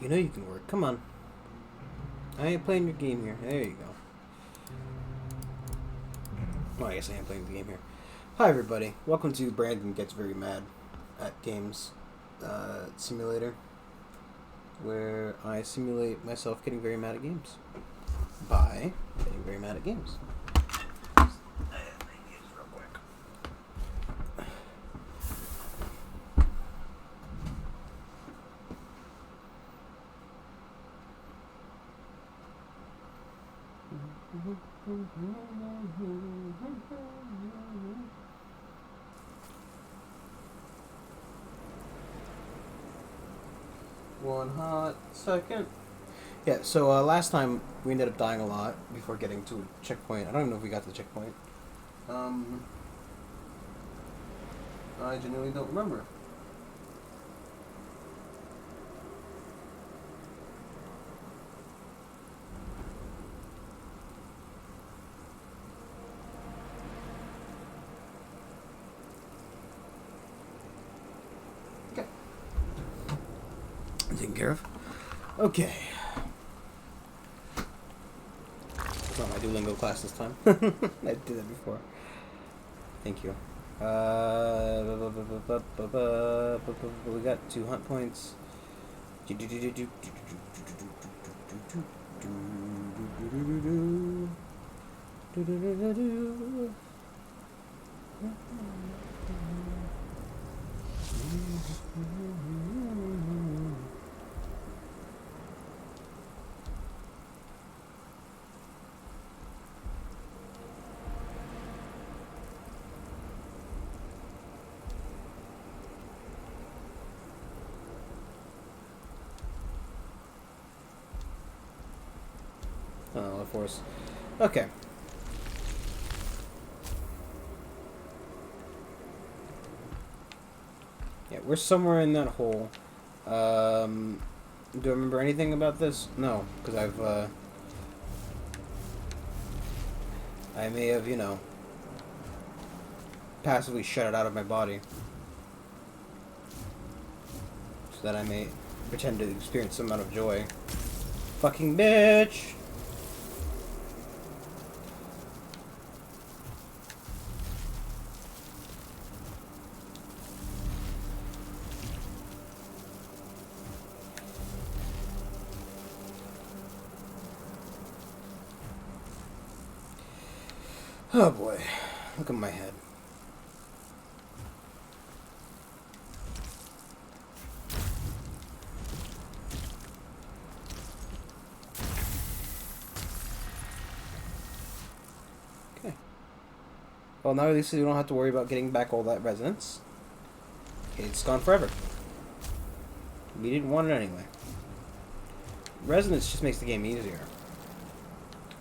You know you can work. Come on. I ain't playing your game here. There you go. Well, I guess I am playing the game here. Hi, everybody. Welcome to Brandon Gets Very Mad at Games Simulator, where I simulate myself getting very mad at games by getting very mad at games. One hot second. Yeah, so last time we ended up dying a lot before getting to a checkpoint. I don't even know if we got to the checkpoint. I genuinely don't remember. Okay. Taken care of. Okay. It's not my Duolingo class this time. I did that before. Thank you. We got 2 hunt points. Oh, of course. Okay. Yeah, we're somewhere in that hole. Do I remember anything about this? No, because I may have, passively shut it out of my body. So that I may pretend to experience some amount of joy. Fucking bitch! Oh boy, look at my head. Okay. Well, now at least we don't have to worry about getting back all that resonance. It's gone forever. We didn't want it anyway. Resonance just makes the game easier.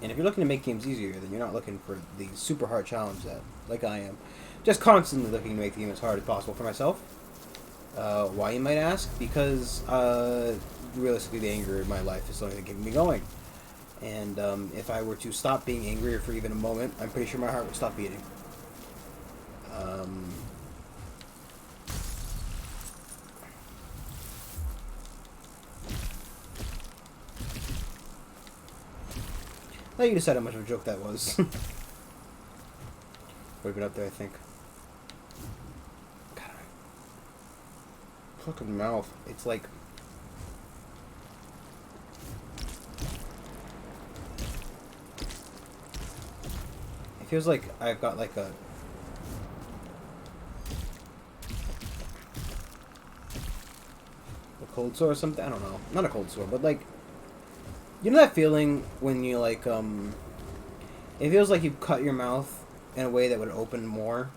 And if you're looking to make games easier, then you're not looking for the super hard challenge that, like I am, just constantly looking to make the game as hard as possible for myself. Why, you might ask? Because, realistically, the anger in my life is something that's keeping me going. And if I were to stop being angry for even a moment, I'm pretty sure my heart would stop beating. Let you decide how much of a joke that was. Would have been up there, I think. God, fucking mouth. It's like... It feels like I've got like a cold sore or something. I don't know. Not a cold sore, but like... You know that feeling when you like, it feels like you cut your mouth in a way that would open more?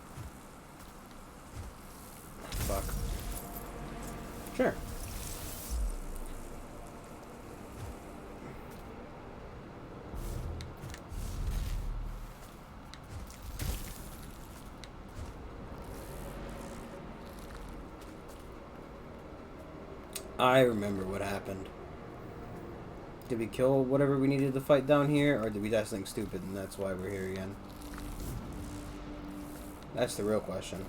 Fuck. Sure. I remember what happened. Did we kill whatever we needed to fight down here, or did we do something stupid and that's why we're here again? That's the real question.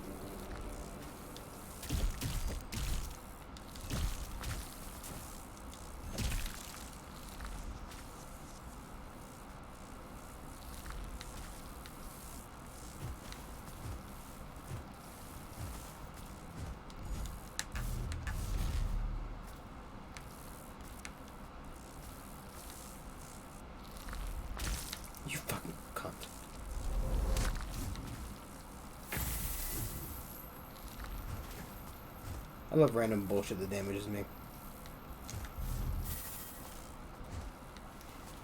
I love random bullshit that damages me.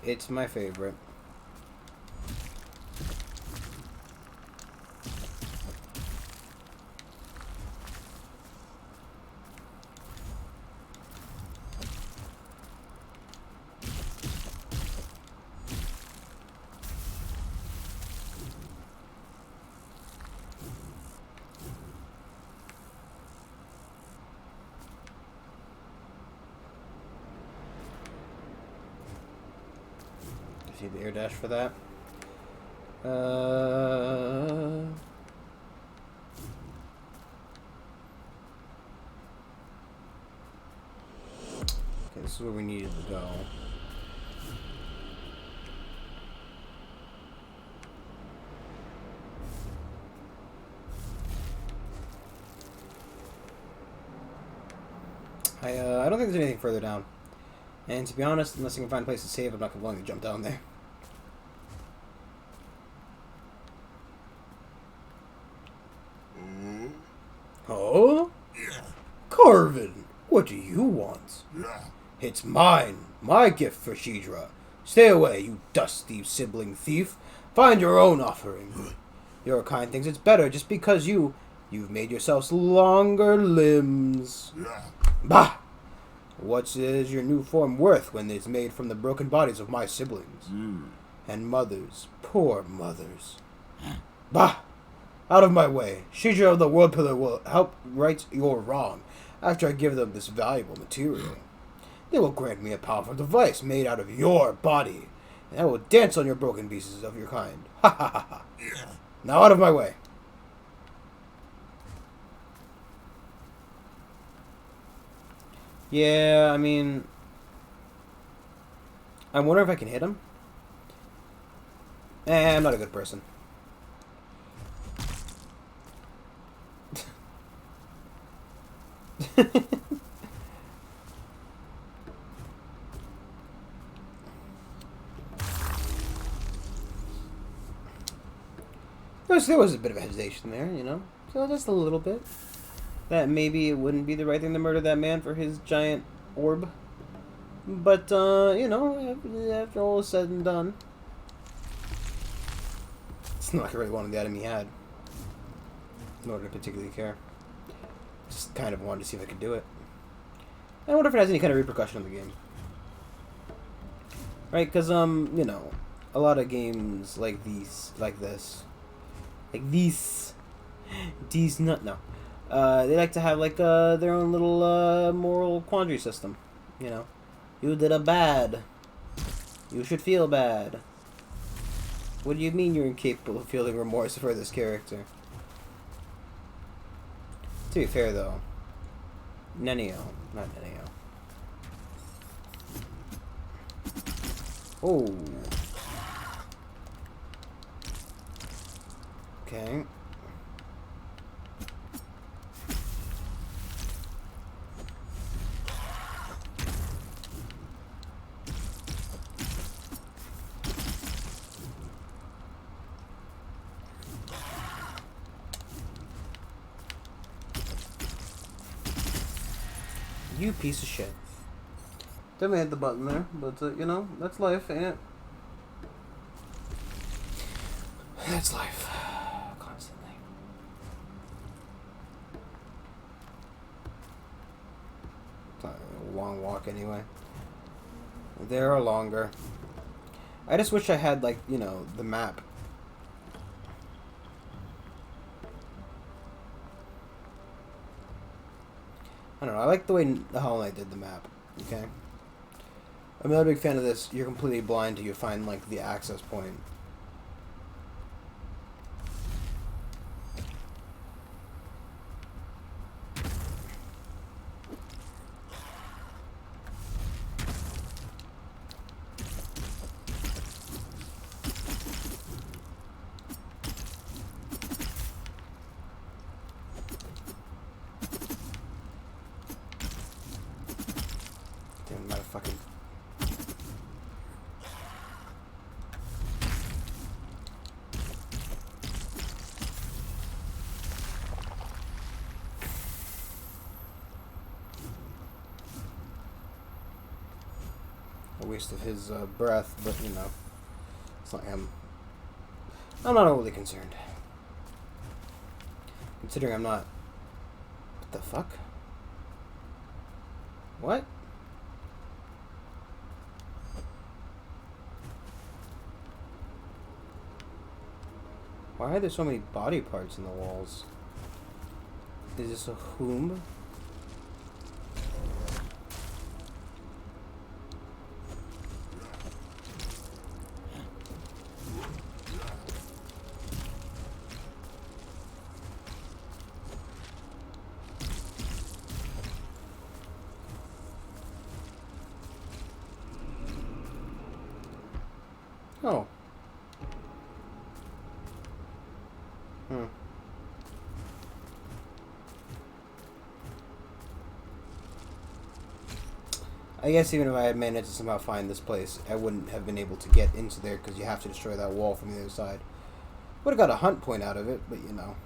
It's my favorite. See the air dash for that. Okay, this is where we needed to go. I don't think there's anything further down. And to be honest, unless I can find a place to save, I'm not going to jump down there. Oh? Carvin, what do you want? It's mine. My gift for Shidra. Stay away, you dusty sibling thief. Find your own offering. Your kind thinks it's better just because you've made yourselves longer limbs. Bah! What is your new form worth when it's made from the broken bodies of my siblings? And mothers, poor mothers. Bah! Out of my way. Shidra of the World Pillar will help right your wrong after I give them this valuable material. They will grant me a powerful device made out of your body, and I will dance on your broken pieces of your kind. Ha ha ha ha. Now out of my way. Yeah, I mean, I wonder if I can hit him. I'm not a good person. There was a bit of hesitation there, you know? So just a little bit. That maybe it wouldn't be the right thing to murder that man for his giant orb. But, you know, after all is said and done, it's not like I really wanted the item he had. Nor did I particularly care. Just kind of wanted to see if I could do it. I wonder if it has any kind of repercussion on the game. Right, because, you know, a lot of games like these, they like to have, like, their own little, moral quandary system, you know. You did a bad. You should feel bad. What do you mean you're incapable of feeling remorse for this character? To be fair, though, Nenio, not Nenio. Oh. Okay. You piece of shit. Definitely hit the button there, but, you know, that's life, ain't it? That's life. Constantly. It's not a long walk anyway. There are longer. I just wish I had, like, you know, the map. I don't know, I like the way the Hollow Knight did the map, okay? I'm not a big fan of this. You're completely blind till you find, like, the access point. Fucking a waste of his breath, but you know, it's not him. I'm not overly concerned. Considering I'm not... What the fuck? What? Why are there so many body parts in the walls? Is this a whom? Oh. Hmm. I guess even if I had managed to somehow find this place, I wouldn't have been able to get into there because you have to destroy that wall from the other side. Would have got a hunt point out of it, but you know.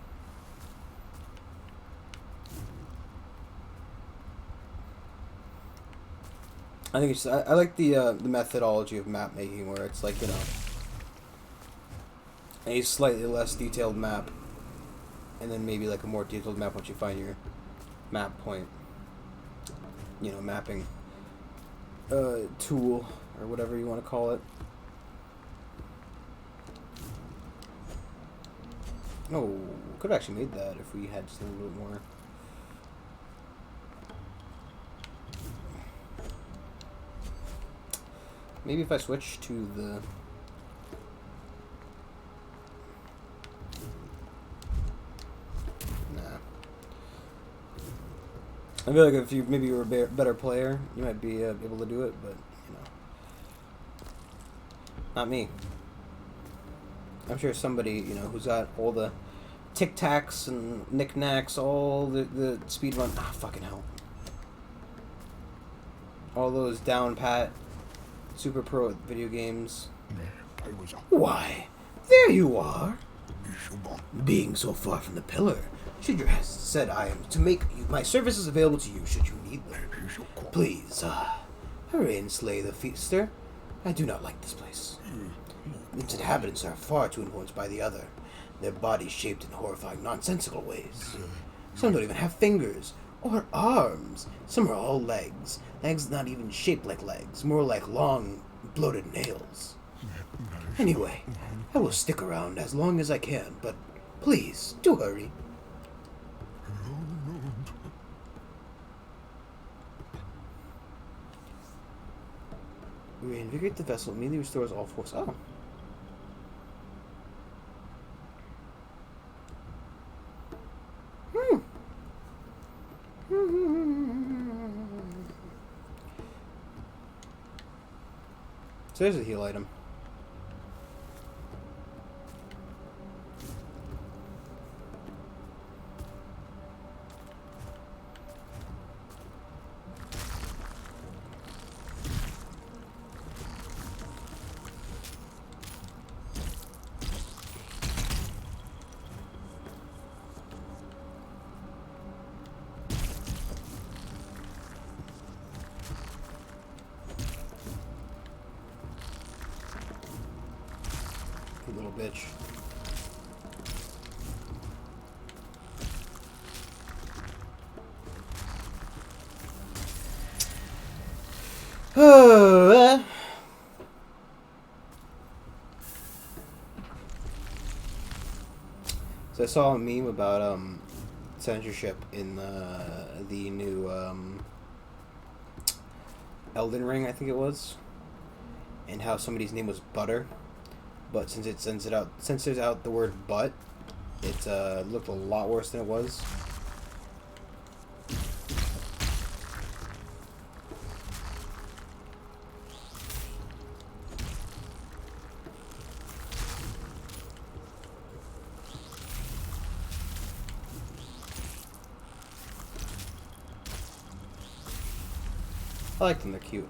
I think it's. I like the methodology of map making, where it's like, you know, a slightly less detailed map, and then maybe like a more detailed map once you find your map point. You know, mapping tool or whatever you want to call it. Oh, could have actually made that if we had just a little bit more. Maybe if I switch to the... Nah. I feel like if you maybe were a better player, you might be able to do it, but, you know. Not me. I'm sure somebody, you know, who's got all the tic-tacs and knick-knacks, all the speedrun... Ah, fucking hell. All those down-pat... super pro at video games. Why, there you are. Being so far from the pillar, should your Hest said I am to make my services available to you should you need them. Please, hurry and slay the feaster. I do not like this place. Its inhabitants are far too influenced by the other, their bodies shaped in horrifying, nonsensical ways. Some don't even have fingers or arms. Some are all legs. Legs not even shaped like legs, more like long, bloated nails. Anyway, I will stick around as long as I can, but please, do hurry. Reinvigorate the vessel, immediately restores all force. Oh. So there's a heal item. Little bitch. So I saw a meme about censorship in the new Elden Ring, I think it was, and how somebody's name was Butter. But since it censors out the word "but," it looked a lot worse than it was. I like them; they're cute.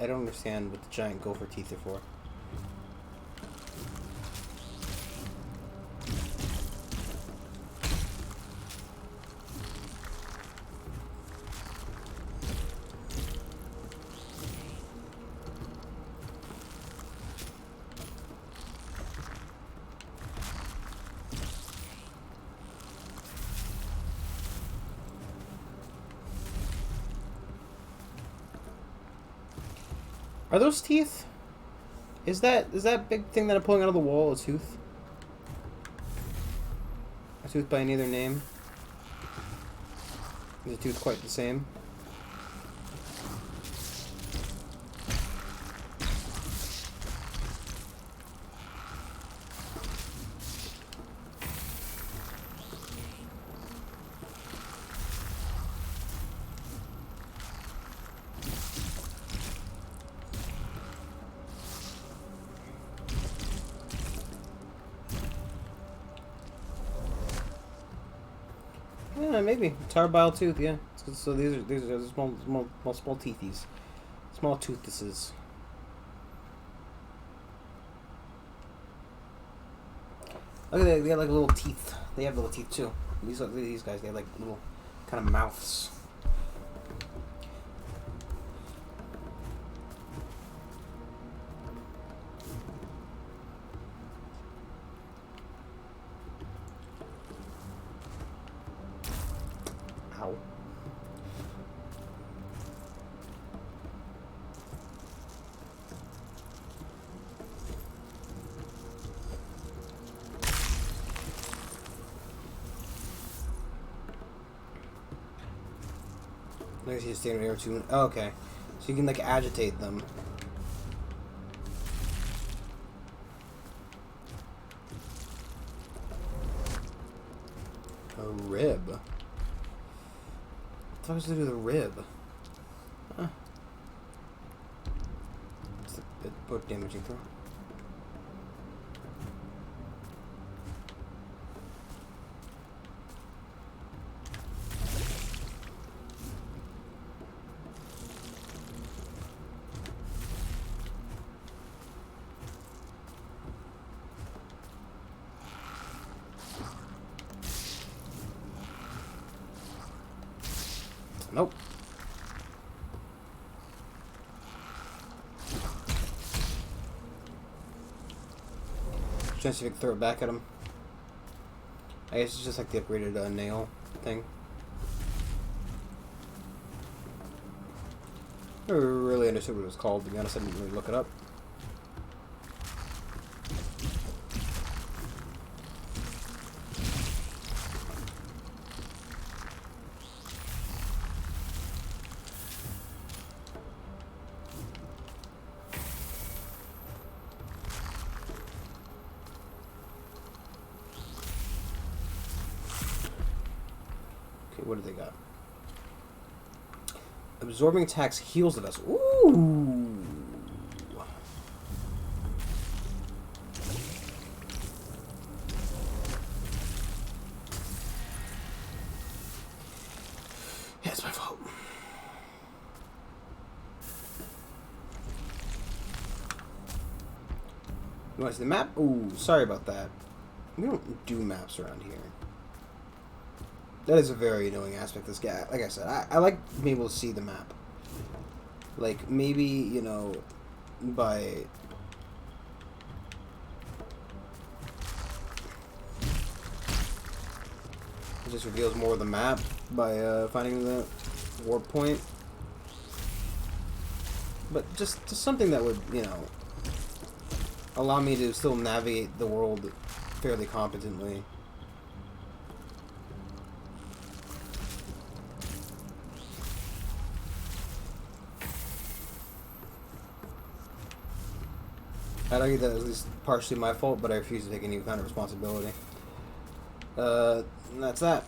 I don't understand what the giant gopher teeth are for. Are those teeth? Is that big thing that I'm pulling out of the wall a tooth? A tooth by any other name? Is the tooth quite the same? Yeah, maybe. Tarbile tooth, yeah. So these are small teethies. Small toothuses. Look at that, they have like little teeth. They have little teeth too. These guys, they have like little kind of mouths. Ow. I guess you stand there too. Oh, okay. So you can like agitate them. A rib. What the fuck does it do with a rib? Huh. It's a bit both damaging throw. Nope. Trying to see if I can throw it back at him. I guess it's just like the upgraded nail thing. I never really understood what it was called, to be honest. I didn't really look it up. What do they got? Absorbing attacks heals the vessel. Ooh. Yeah, it's my fault. You want to see the map? Ooh, sorry about that. We don't do maps around here. That is a very annoying aspect of this guy. Like I said, I like being able to see the map. Like, maybe, you know, by... It just reveals more of the map by finding the warp point. But just something that would, you know, allow me to still navigate the world fairly competently. I'd argue that at least partially my fault, but I refuse to take any kind of responsibility. And that's that.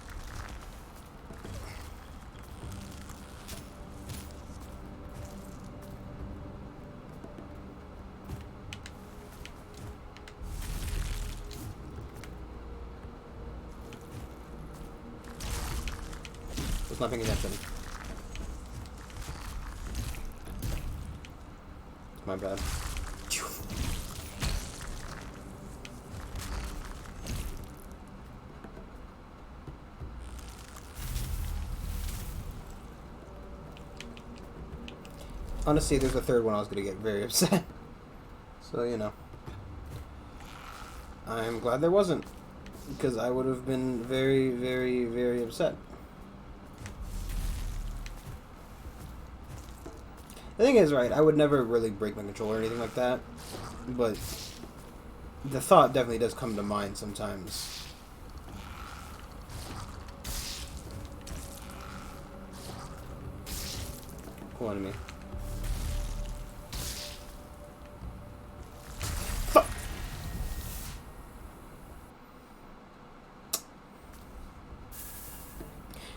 Was not paying attention. My bad. Honestly, there's a third one I was going to get very upset. So, you know. I'm glad there wasn't. Because I would have been very, very, very upset. The thing is, right, I would never really break my controller or anything like that, but the thought definitely does come to mind sometimes. Cool enemy.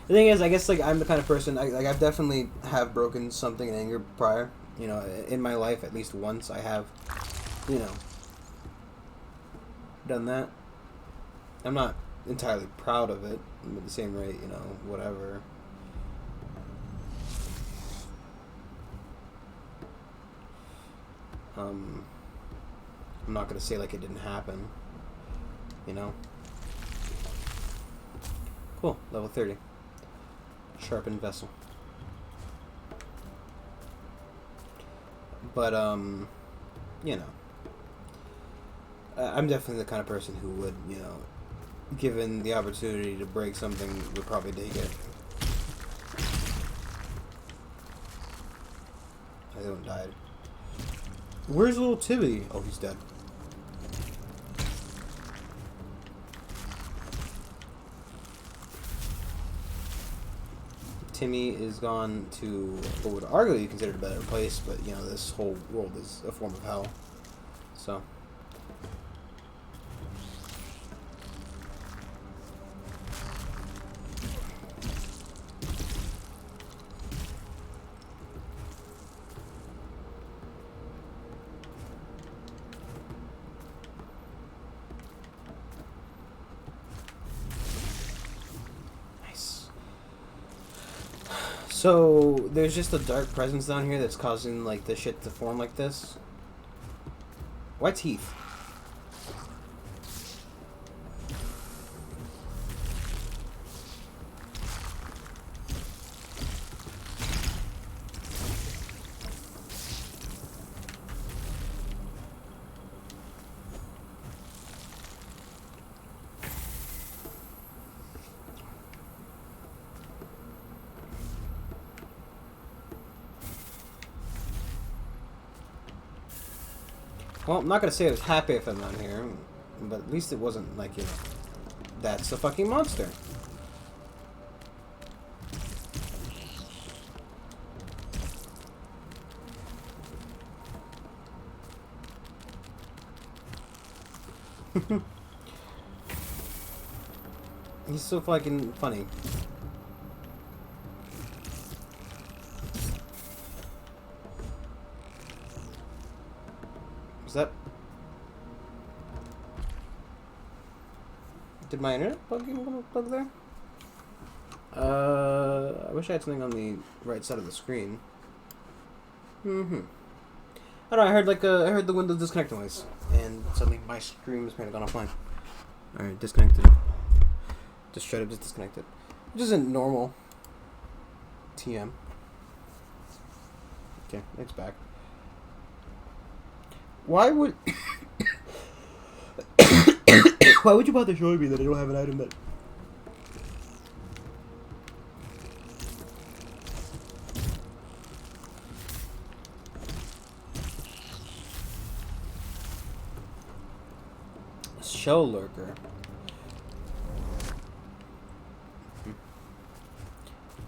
The thing is, I guess, like, I'm the kind of person, I've definitely have broken something in anger prior. You know, in my life, at least once, I have, you know, done that. I'm not entirely proud of it, but at the same rate, you know, whatever. I'm not gonna say, like, it didn't happen, you know? Cool, level 30. Sharpened vessel. But, you know, I'm definitely the kind of person who would, you know, given the opportunity to break something, would probably take it. I haven't died. Where's little Tibby? Oh, he's dead. Timmy is gone to what would arguably be considered a better place, but, you know, this whole world is a form of hell. So. So, there's just a dark presence down here that's causing, like, the shit to form like this. Why teeth? Well, I'm not gonna say I was happy if I'm down here, but at least it wasn't like, you know, that's a fucking monster. He's so fucking funny. Was that... Did my internet plug there? I wish I had something on the right side of the screen. I don't know, I heard like I heard the Windows disconnect noise, and suddenly my stream was kind of gone offline. Alright, disconnected. Just straight up just disconnected. Which isn't normal. TM. Okay, it's back. Why would... Why would you bother showing me that I don't have an item that... Show lurker.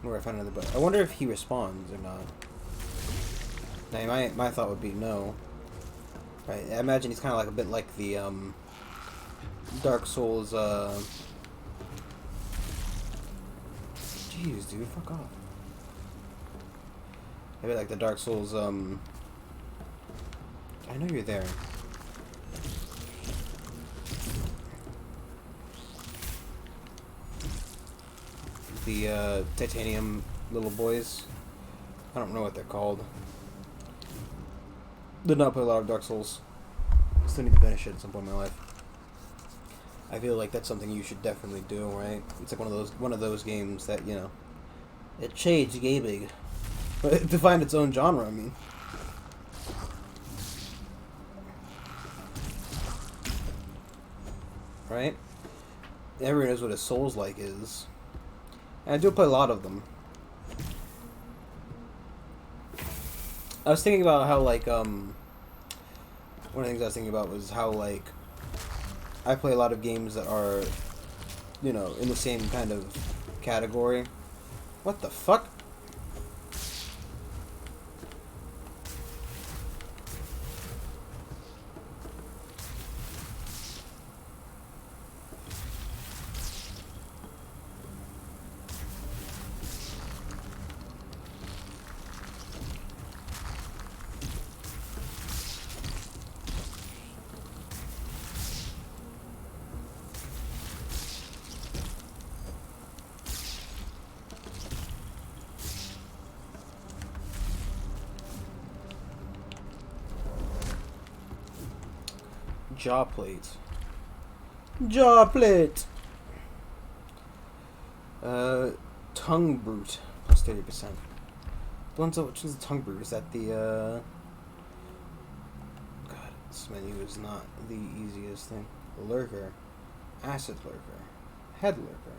Where I found another button. I wonder if he responds or not. Now, my thought would be no. Right, I imagine he's kind of like a bit like the Dark Souls. Jeez, dude, fuck off. Maybe like the Dark Souls. I know you're there. The titanium little boys. I don't know what they're called. Did not play a lot of Dark Souls. Still need to finish it at some point in my life. I feel like that's something you should definitely do, right? It's like one of those games that, you know, it changed gaming, but it defined its own genre. I mean, right? Everyone knows what a Souls-like is. And I do play a lot of them. I was thinking about how, like, one of the things I was thinking about was how, like, I play a lot of games that are, you know, in the same kind of category. What the fuck? Jaw plate. Jaw plate! Tongue brute. Plus 30%. Which one's the tongue brute? Is that the, God, this menu is not the easiest thing. Lurker. Acid lurker. Head lurker.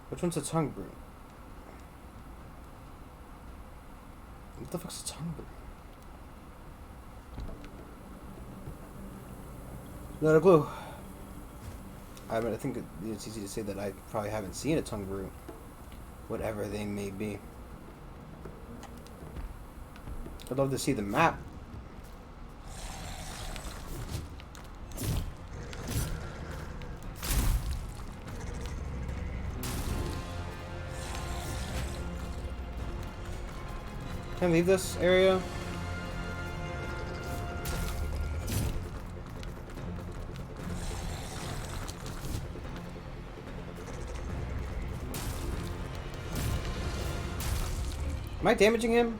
Which one's the tongue brute? What the fuck's a tongue brute? Not a clue. I mean, I think it's easy to say that I probably haven't seen a tongue brute. Whatever they may be. I'd love to see the map. Can I leave this area? Am I damaging him?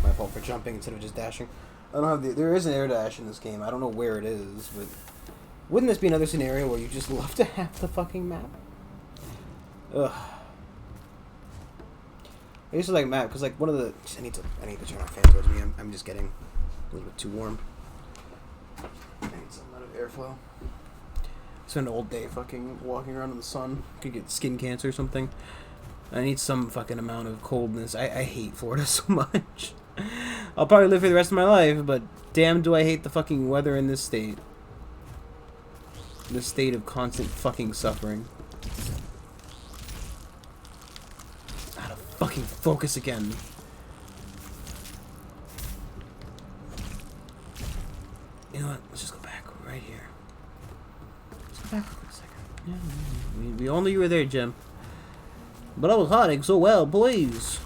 My fault for jumping instead of just dashing. I don't have the. There is an air dash in this game. I don't know where it is, but wouldn't this be another scenario where you just love to have the fucking map? Ugh. I used to like map because like one of the. I need to turn off fan towards me. I'm just getting a little bit too warm. I need some amount of airflow. Spend all day fucking walking around in the sun. Could get skin cancer or something. I need some fucking amount of coldness. I hate Florida so much. I'll probably live here the rest of my life, but damn do I hate the fucking weather in this state. This state of constant fucking suffering. Out of fucking focus again. You know what? Let's just go back right here. Let's go back for a second. Yeah, we all knew you were there, Jim. But I was hiding so well, please.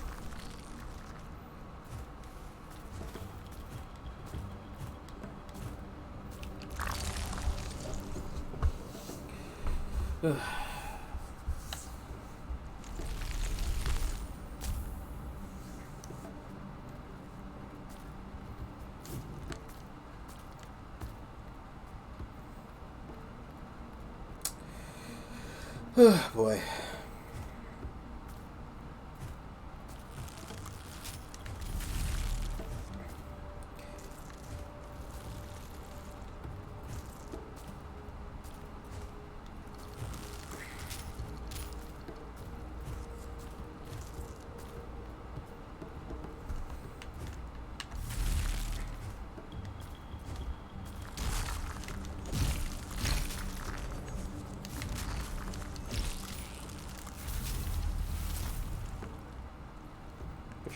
Boy.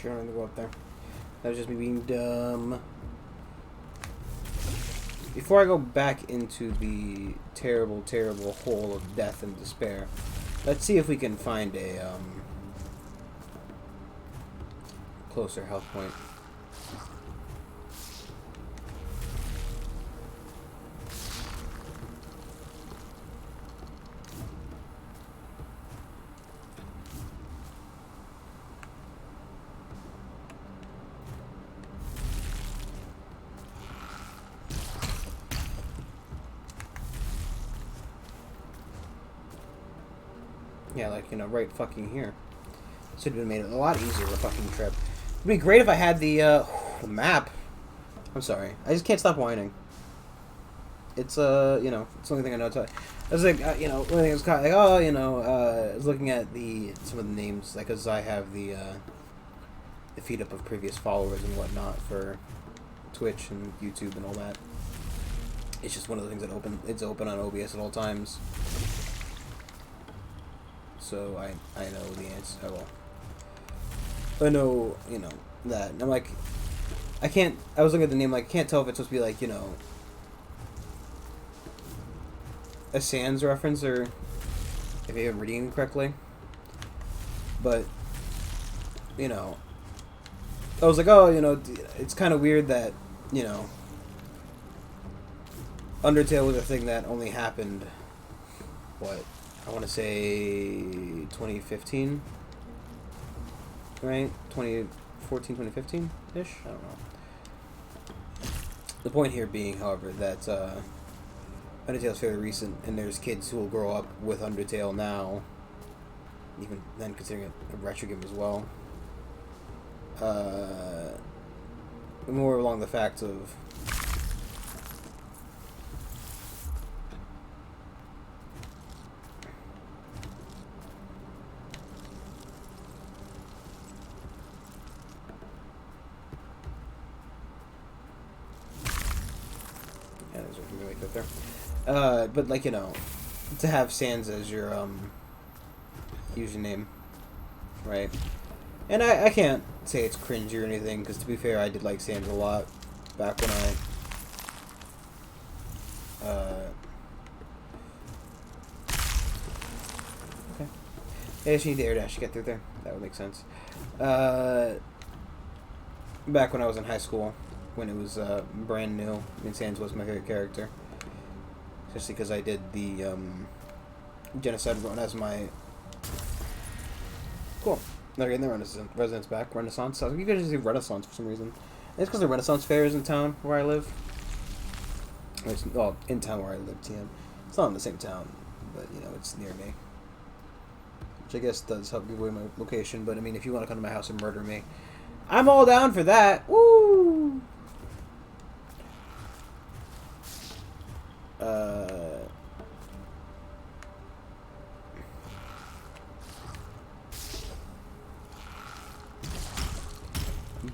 Sure, I'm gonna go up there. That was just me being dumb. Before I go back into the terrible, terrible hole of death and despair, let's see if we can find a closer health point. Yeah, like, you know, right fucking here. This would have made it a lot easier of a fucking trip. It'd be great if I had the map. I'm sorry. I just can't stop whining. It's you know, it's the only thing I know. I was like, you know, one thing was kind of like, oh, you know, I was looking at some of the names, like, cause I have the feed up of previous followers and whatnot for Twitch and YouTube and all that. It's just one of the things that it's open on OBS at all times. So I know the answer. Oh, well. I know, you know, that. And I'm like, I was looking at the name, like, I can't tell if it's supposed to be like, you know, a Sans reference or if I'm reading it correctly. But, you know, I was like, oh, you know, it's kind of weird that, you know, Undertale was a thing that only happened, what, I want to say 2015, right? 2014, 2015-ish? I don't know. The point here being, however, that Undertale's fairly recent, and there's kids who will grow up with Undertale now, even then considering it a retro game as well. More along the fact of yeah, there's a really good there. But like, you know, to have Sans as your username, right? And I can't say it's cringy or anything, because to be fair, I did like Sans a lot back when okay. I just need to air dash to get through there. That would make sense. Back when I was in high school, when it was brand new, I mean, Sans was my favorite character. Especially because I did the Genocide run as my... Cool. They're getting the Residence back. Renaissance. I was like, you guys just do Renaissance for some reason. And it's because the Renaissance fair is in town where I live. Well, in town where I live, TM. It's not in the same town, but, you know, it's near me. Which I guess does help give away my location, but, I mean, if you want to come to my house and murder me, I'm all down for that. Woo!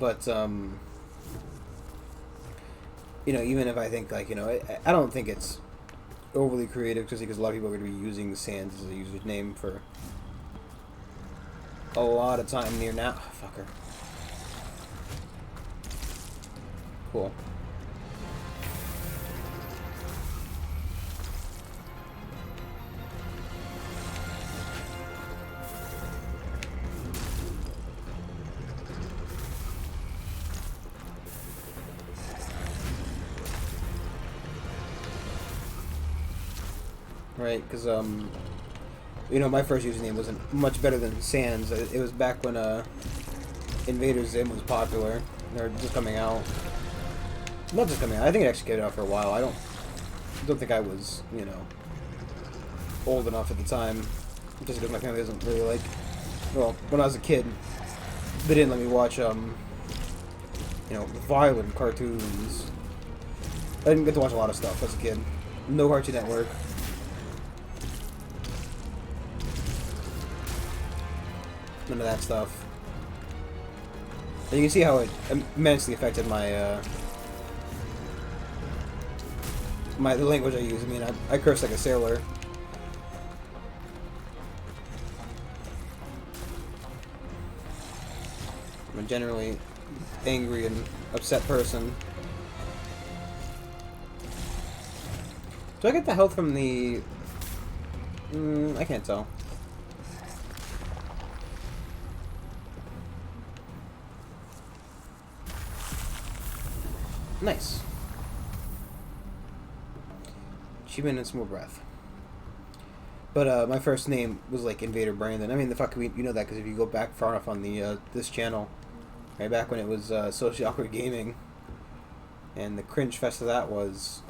But, you know, even if I think, like, you know, I don't think it's overly creative, just because a lot of people are going to be using Sans as a username for a lot of time near now. Oh, fucker. Cool. Right, because, you know, my first username wasn't much better than Sans. It was back when, Invader Zim was popular. They were just coming out. Not just coming out, I think it actually came out for a while. I don't think I was, you know, old enough at the time. Just because my family doesn't really like... Well, when I was a kid, they didn't let me watch, you know, violent cartoons. I didn't get to watch a lot of stuff as a kid. No Cartoon Network. None of that stuff. And you can see how it immensely affected my, the language I use. I mean, I curse like a sailor. I'm a generally angry and upset person. Do I get the health from the... I can't tell. Nice. Achievement and some more breath. But my first name was like Invader Brandon. I mean, the fuck, you know that because if you go back far enough on the this channel, right back when it was Socially Awkward Gaming, and the cringe fest of that was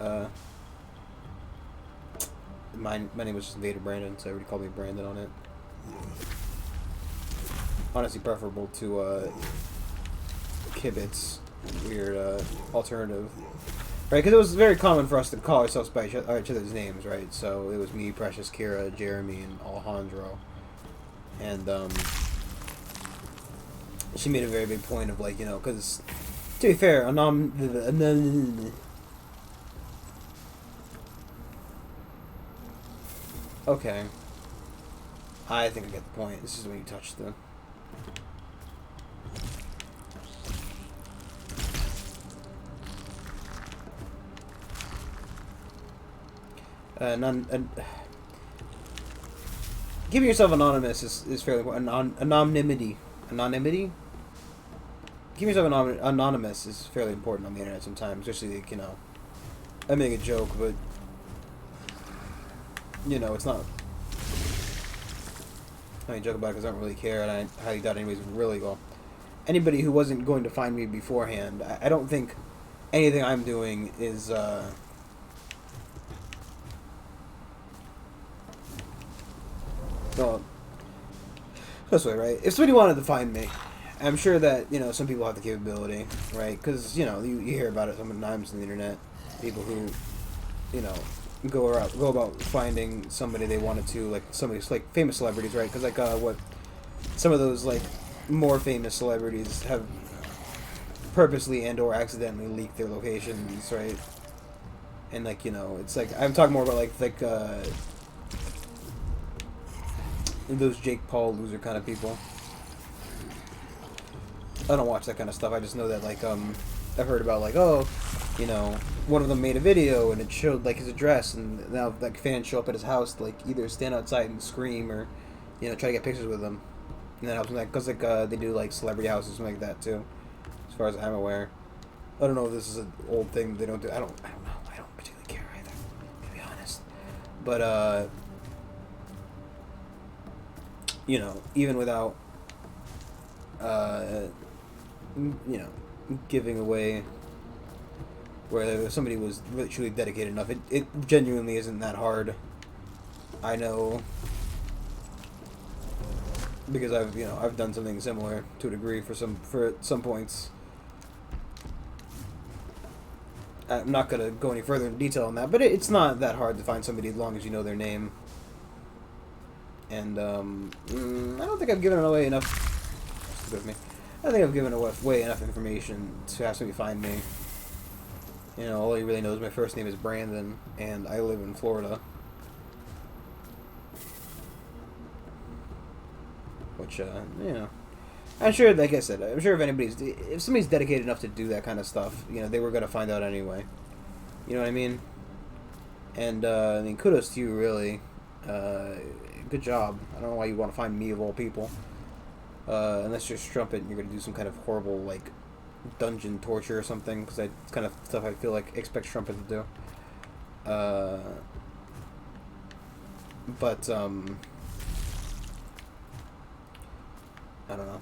my name was just Invader Brandon, so everybody called me Brandon on it. Honestly, preferable to Kibitz. weird alternative. Right, because it was very common for us to call ourselves by each other's names, right? So it was me, Precious, Kira, Jeremy, and Alejandro. And she made a very big point of, like, you know, because, to be fair, okay. I think I get the point. This is when you touch the... giving yourself anonymous is fairly important. Anonymity. Anonymity? Giving yourself anonymous is fairly important on the internet sometimes, especially, like, you know, I make a joke, but, you know, it's not... I joke about it because I don't really care, and I highly doubt anybody's really well. Anybody who wasn't going to find me beforehand, I don't think anything I'm doing is, well, this way, right? If somebody wanted to find me, I'm sure that, you know, some people have the capability, right? Because, you know, you hear about it sometimes on the internet. People who, you know, go about finding somebody they wanted to, like somebody's like famous celebrities, right? Because, like, what some of those, like, more famous celebrities have purposely and or accidentally leaked their locations, right? And, like, you know, it's like I'm talking more about like those Jake Paul loser kind of people. I don't watch that kind of stuff. I just know that, like, I've heard about, like, oh, you know, one of them made a video and it showed, like, his address, and now, like, fans show up at his house to, like, either stand outside and scream or, you know, try to get pictures with him. And that helps me, like, because, like, they do, like, celebrity houses and like that too, as far as I'm aware. I don't know if this is an old thing they don't do. I don't know. I don't particularly care either, to be honest. But you know, even without you know, giving away where somebody was really truly dedicated enough, it genuinely isn't that hard. I know, because I've done something similar to a degree for some points. I'm not gonna go any further in detail on that, but it's not that hard to find somebody as long as you know their name. And I don't think I've given away enough. Excuse me. I think I've given away enough information to have somebody find me. You know, all he really knows my first name is Brandon, and I live in Florida. Which, you know, I'm sure, like I said, I'm sure if somebody's dedicated enough to do that kind of stuff, you know, they were going to find out anyway. You know what I mean? And, I mean, kudos to you, really. Good job. I don't know why you want to find me of all people. Unless you're Strumpet and you're going to do some kind of horrible, like, dungeon torture or something, because that's kind of stuff I feel like expect Strumpet to do. But, I don't know.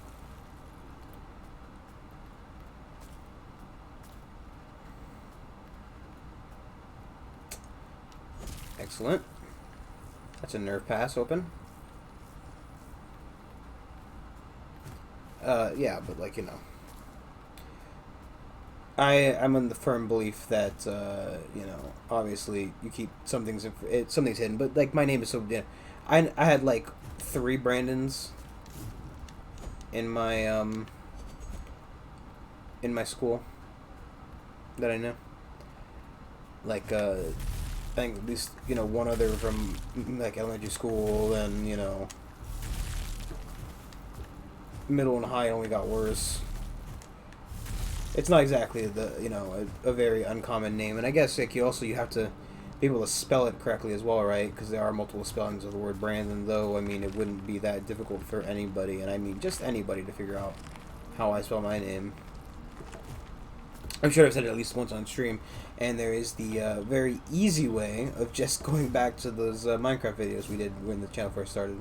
Excellent. That's a nerve pass open. Yeah, but, like, you know, I'm in the firm belief that, you know, obviously you keep something's hidden, but, like, my name is so, yeah, I had, like, 3 Brandons in my school that I knew. Like, I think at least, you know, one other from, like, elementary school, and, you know, middle and high only got worse. It's not exactly you know, a very uncommon name, and I guess, like, you have to be able to spell it correctly as well, right? Because there are multiple spellings of the word Brandon, though. I mean, it wouldn't be that difficult for anybody, and I mean just anybody, to figure out how I spell my name. I'm sure I've said it at least once on stream, and there is the very easy way of just going back to those Minecraft videos we did when the channel first started.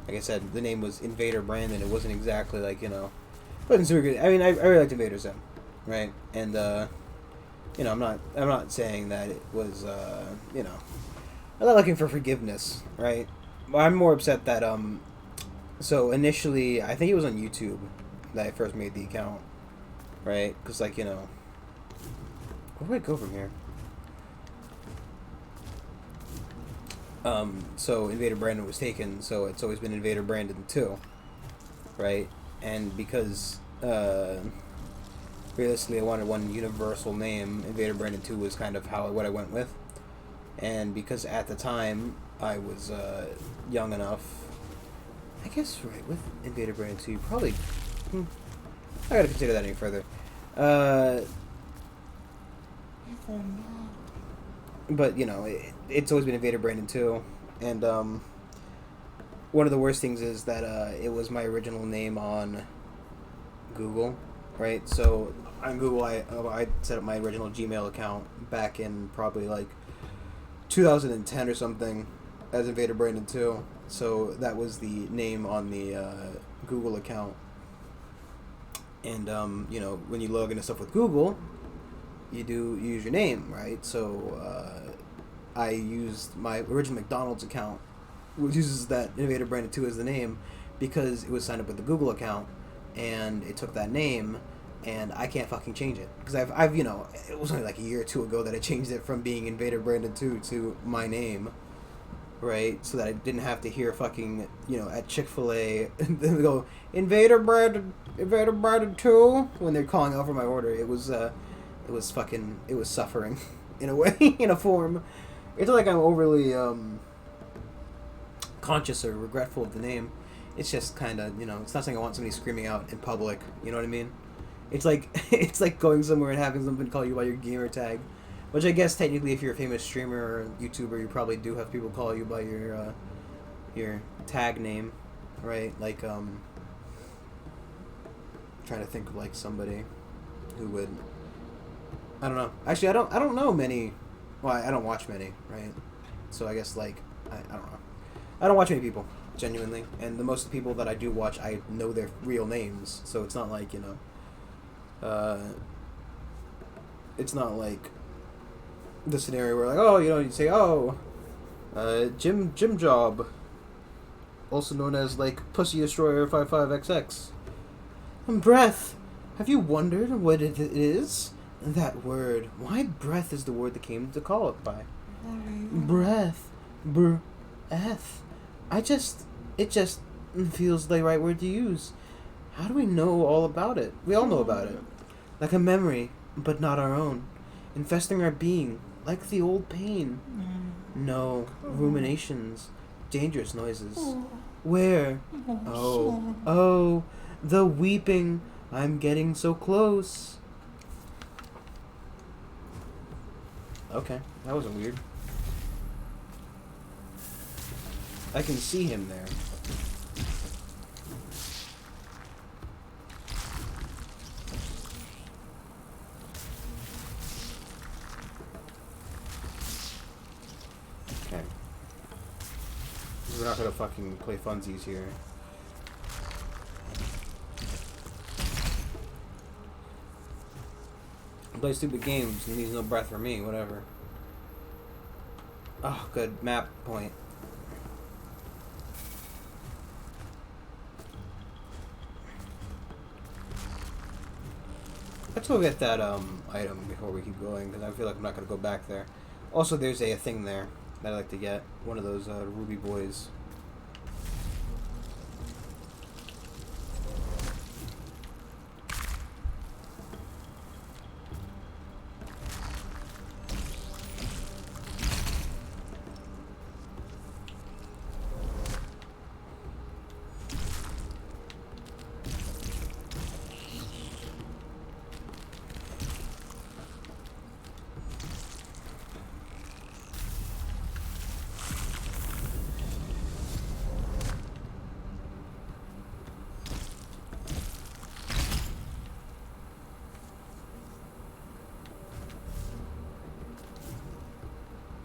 Like I said, the name was Invader Brandon. It wasn't exactly, like, you know, it wasn't super good. I mean, I really liked Invader Zone, right? And you know, I'm not saying that it was, you know, I'm not looking for forgiveness, right? I'm more upset that so initially, I think it was on YouTube that I first made the account, right? Because, like, you know, where do I go from here? So Invader Brandon was taken, so it's always been Invader Brandon 2, right? And because, realistically I wanted one universal name, Invader Brandon 2 was kind of what I went with. And because at the time I was, young enough, I guess, right, with Invader Brandon 2, you probably, I gotta consider that any further. But, you know, it's always been Invader Brandon 2, and, one of the worst things is that, it was my original name on Google, right? So, on Google, I set up my original Gmail account back in probably, like, 2010 or something as Invader Brandon 2, so that was the name on the, Google account. And, you know, when you log into stuff with Google, you use your name, right? So, I used my original McDonald's account, which uses that Invader Brandon 2 as the name, because it was signed up with the Google account, and it took that name, and I can't fucking change it. Because I've, you know, it was only like a year or two ago that I changed it from being Invader Brandon 2 to my name, right? So that I didn't have to hear fucking, you know, at Chick-fil-A, they go, Invader Brandon 2, when they're calling out for my order. It was suffering, in a way, in a form. It's not like I'm overly, conscious or regretful of the name. It's just kind of, you know, it's not something I want somebody screaming out in public, you know what I mean? It's like, it's like going somewhere and having somebody call you by your gamer tag. Which I guess technically if you're a famous streamer or YouTuber, you probably do have people call you by your tag name, right? Like, trying to think of, like, somebody who would, I don't know. Actually, I don't know many, well, I don't watch many, right? So I guess, like, I don't know. I don't watch many people, genuinely. And the most of the people that I do watch, I know their real names. So it's not like, you know, it's not like the scenario where, like, oh, you know, you say, oh, Jim Job, also known as, like, Pussy Destroyer 55XX. Breath. Have you wondered what it is? That word. Why breath is the word that came to call it by? Breath. Breath. It just feels the right word to use. How do we know all about it? We all know about it. Like a memory, but not our own. Infesting our being, like the old pain. No, ruminations, dangerous noises. Where? Oh, the weeping. I'm getting so close. Okay, that wasn't weird. I can see him there. Okay. We're not gonna fucking play funsies here. Play stupid games. He needs no breath for me. Whatever. Oh, good map point. Let's go get that item before we keep going, because I feel like I'm not gonna go back there. Also, there's a thing there that I like to get. One of those ruby boys.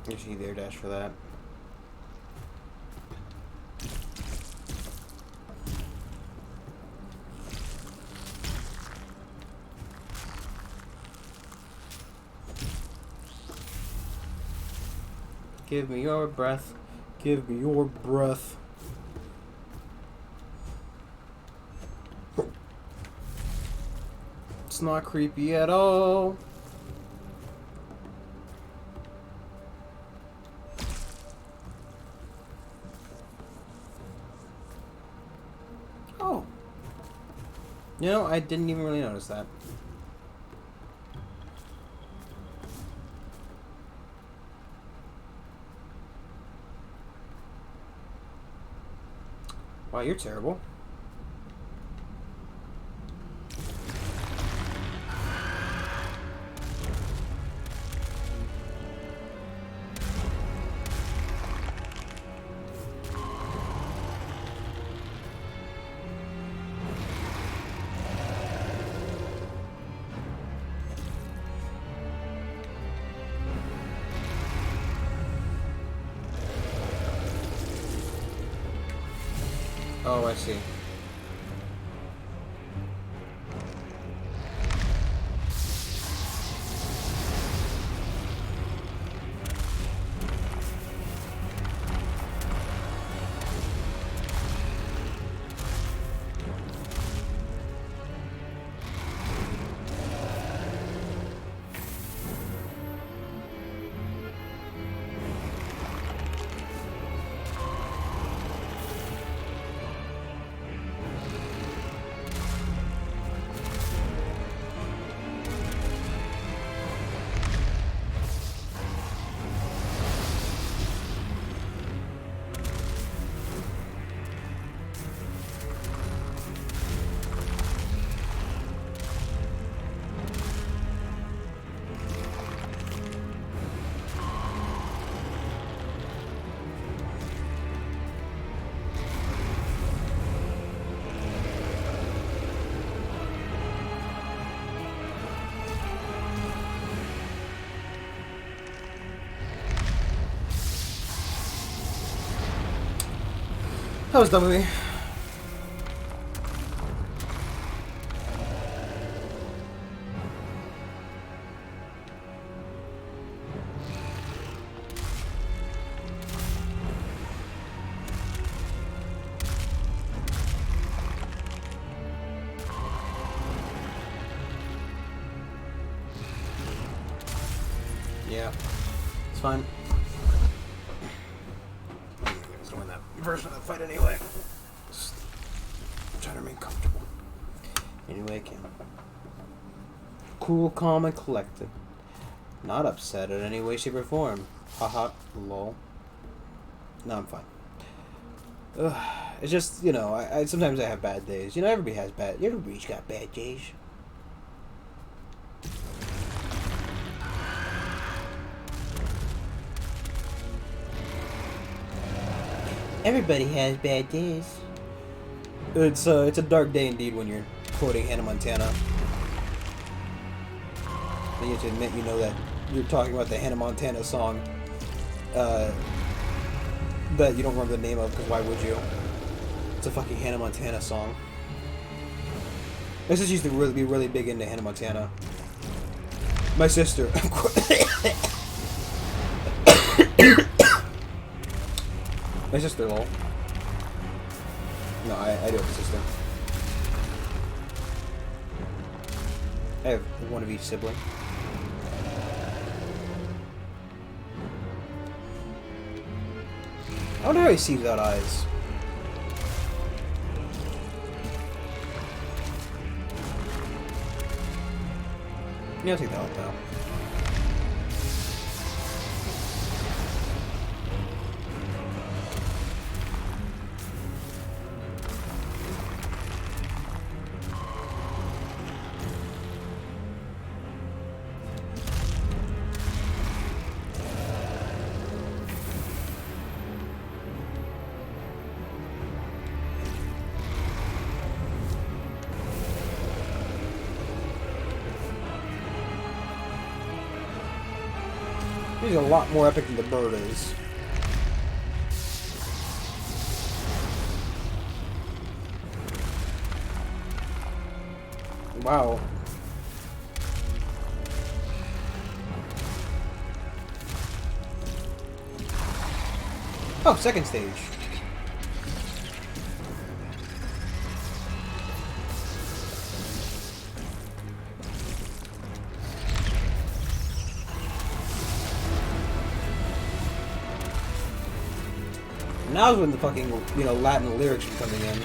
You should need the air dash for that. Give me your breath. Give me your breath. That's not creepy at all. Oh. You know, I didn't even really notice that. Wow, you're terrible. Oh, I see. That was dumb of me. Yeah, it's fine. I was going that version of the fight anyway. Just trying to remain comfortable. Any way I can. Cool, calm, and collected. Not upset in any way, shape, or form. Haha, lol. No, I'm fine. Ugh, it's just, you know, I sometimes I have bad days. You know, everybody's got bad days. Everybody has bad days. It's a dark day indeed when you're quoting Hannah Montana. And you have to admit, you know, that you're talking about the Hannah Montana song that you don't remember the name of, because why would you? It's a fucking Hannah Montana song. My sister used to be really big into Hannah Montana. My sister. My sister, lol. No, I do have a sister. I have one of each sibling. I wonder how he sees without eyes. Yeah, I'll take that out now. He's a lot more epic than the bird is. Wow. Oh, second stage. Now's when the fucking, you know, Latin lyrics were coming in.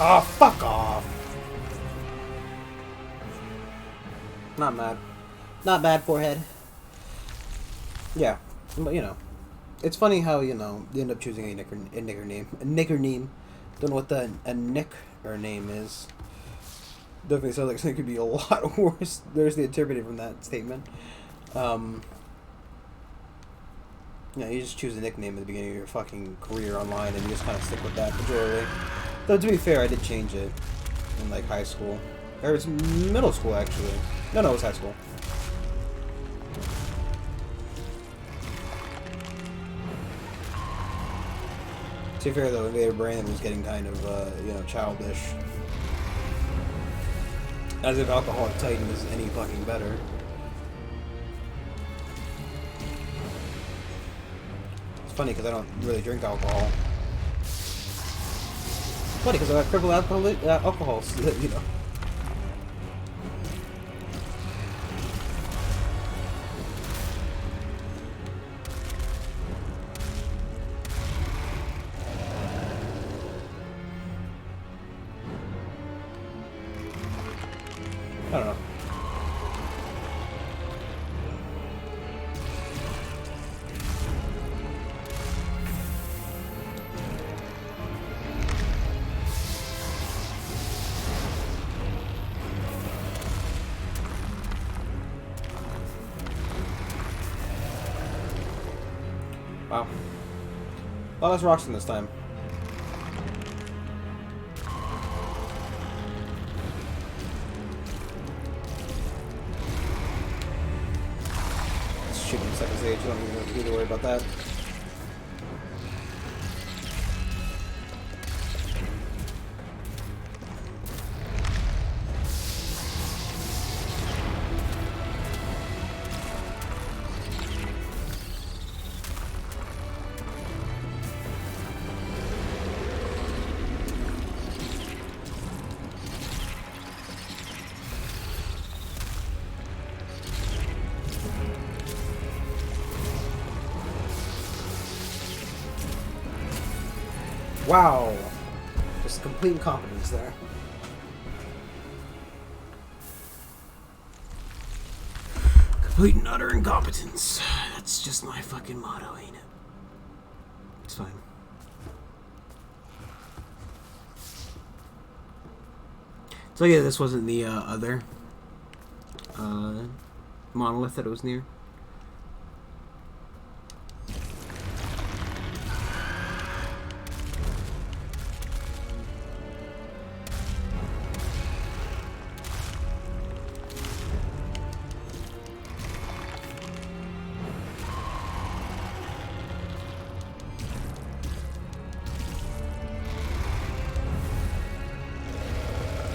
Oh, fuck off. Not mad. Not bad, forehead. Yeah, but you know, it's funny how, you know, they end up choosing a nigger name. A nigger name. Don't know what a nicker name is. Definitely sounds like something could be a lot worse. There's the interpreted from that statement. Yeah, you just choose a nickname at the beginning of your fucking career online and you just kind of stick with that majority. Though, to be fair, I did change it in, like, high school. Or it's middle school, actually. No, it was high school. To be fair, though, Invader Brandon was getting kind of, you know, childish. As if Alcoholic Titan is any fucking better. It's funny, because I don't really drink alcohol. Funny, because I have crippled alcohol, you know. I don't know. Wow. Well, that's Roxton this time. Let's shoot him second stage. You don't even need to worry about that. Wow. Just complete incompetence there. Complete and utter incompetence. That's just my fucking motto, ain't it? It's fine. So yeah, this wasn't the other monolith that it was near.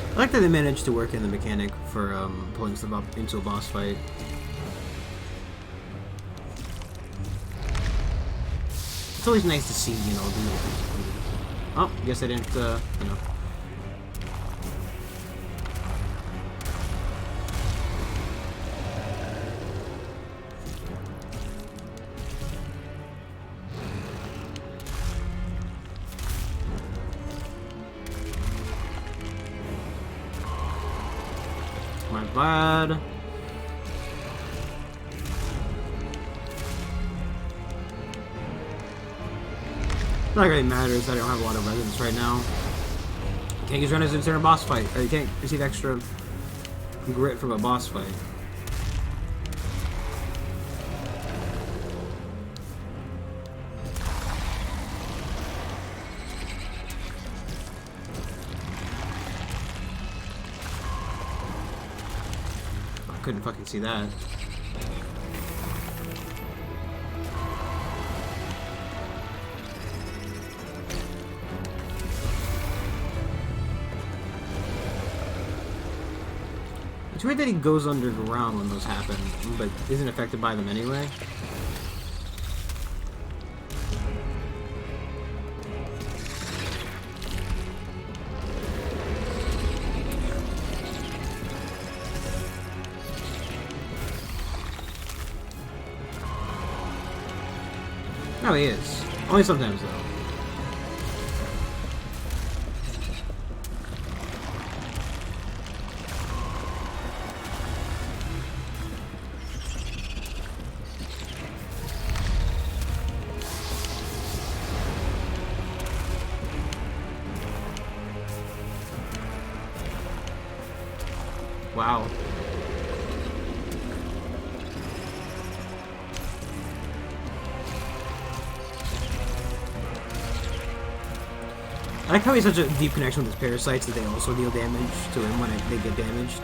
I like that they managed to work in the mechanic for pulling stuff up into a boss fight. It's always nice to see, you know, oh, guess I didn't, you know. My bad. Not really matters that I don't have a lot of resonance right now. You can't use resonance in a boss fight, or you can't receive extra grit from a boss fight. I couldn't fucking see that. It's weird that he goes underground when those happen, but isn't affected by them anyway. No, he is. Only sometimes, though. Wow. I like how he has such a deep connection with his parasites that they also deal damage to him when they get damaged.